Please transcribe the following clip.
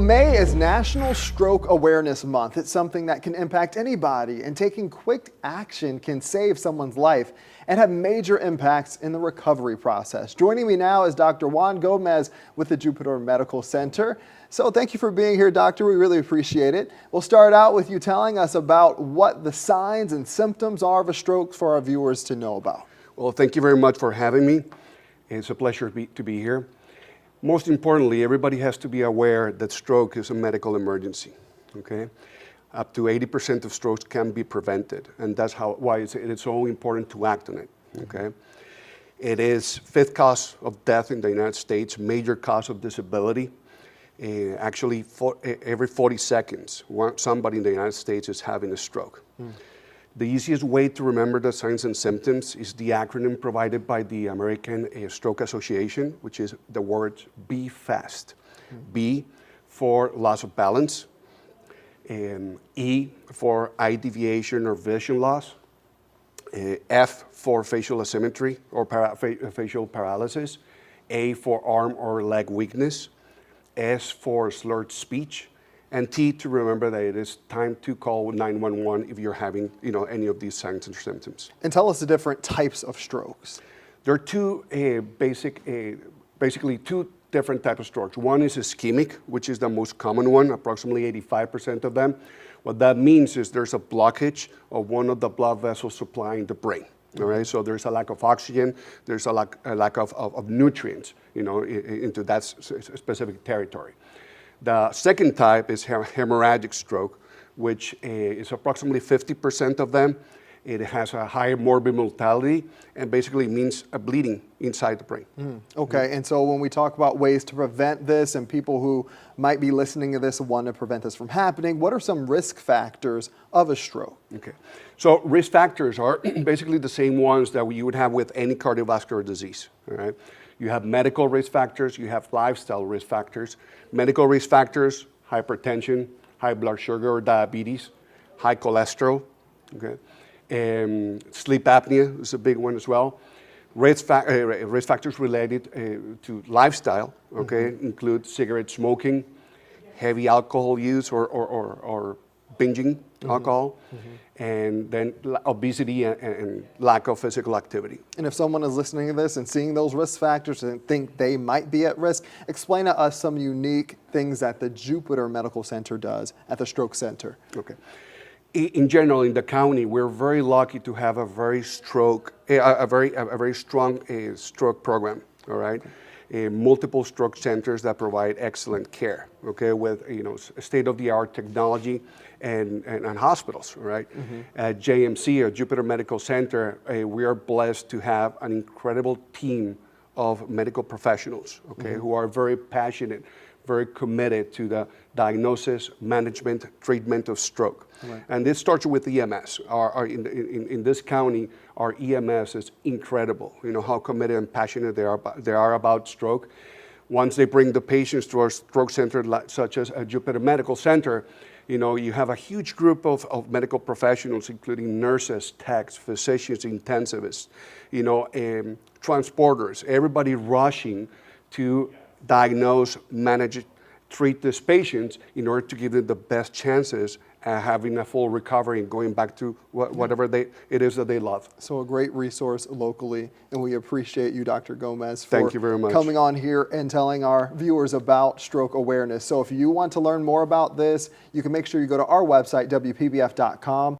May is National Stroke Awareness Month. It's something that can impact anybody, and taking quick action can save someone's life and have major impacts in the recovery process. Joining me now is Dr. Juan Gomez with the Jupiter Medical Center. So thank you for being here, doctor. We really appreciate it. We'll start out with you telling us about what the signs and symptoms are of a stroke for our viewers to know about. Well, thank you very much for having me. It's a pleasure to be here. Most importantly, everybody has to be aware that stroke is a medical emergency, okay? Up to 80% of strokes can be prevented, and that's why it's so important to act on it, okay? It is fifth cause of death in the United States, major cause of disability. Actually, every 40 seconds, somebody in the United States is having a stroke. The easiest way to remember the signs and symptoms is the acronym provided by the American Stroke Association, which is the words B FAST. B for loss of balance, E for eye deviation or vision loss, F for facial asymmetry or facial paralysis, A for arm or leg weakness, S for slurred speech, and T to remember that it is time to call 911 if you're having, any of these signs and symptoms. And tell us the different types of strokes. There are basically two different types of strokes. One is ischemic, which is the most common one, approximately 85% of them. What that means is there's a blockage of one of the blood vessels supplying the brain. All right, so there's a lack of oxygen, there's a lack of nutrients, into that specific territory. The second type is hemorrhagic stroke, which is approximately 50% of them. It has a higher morbid mortality and basically means a bleeding inside the brain. Okay, and so when we talk about ways to prevent this and people who might be listening to this want to prevent this from happening, what are some risk factors of a stroke? Okay, so risk factors are basically the same ones that you would have with any cardiovascular disease, all right? You have medical risk factors, you have lifestyle risk factors. Medical risk factors, hypertension, high blood sugar or diabetes, high cholesterol, okay? Sleep apnea is a big one as well. Risk factors related to lifestyle, okay, include cigarette smoking, heavy alcohol use or binging alcohol, and then obesity and lack of physical activity. And if someone is listening to this and seeing those risk factors and think they might be at risk, explain to us some unique things that the Jupiter Medical Center does at the Stroke Center. Okay. In general, in the county, we're very lucky to have a very strong stroke program. All right, multiple stroke centers that provide excellent care. Okay, with state-of-the-art technology and hospitals. Right, at JMC, or Jupiter Medical Center, we are blessed to have an incredible team of medical professionals. Okay, who are very passionate, very committed to the diagnosis, management, treatment of stroke. Right. And this starts with EMS. In this county, our EMS is incredible. How committed and passionate they are about stroke. Once they bring the patients to our stroke center, such as a Jupiter Medical Center, you have a huge group of medical professionals, including nurses, techs, physicians, intensivists, transporters, everybody rushing to diagnose, manage, treat these patients in order to give them the best chances at having a full recovery and going back to whatever it is that they love. So a great resource locally, and we appreciate you, Dr. Gomez, for Thank you very much. coming on here and telling our viewers about stroke awareness. So if you want to learn more about this, you can make sure you go to our website, WPBF.com.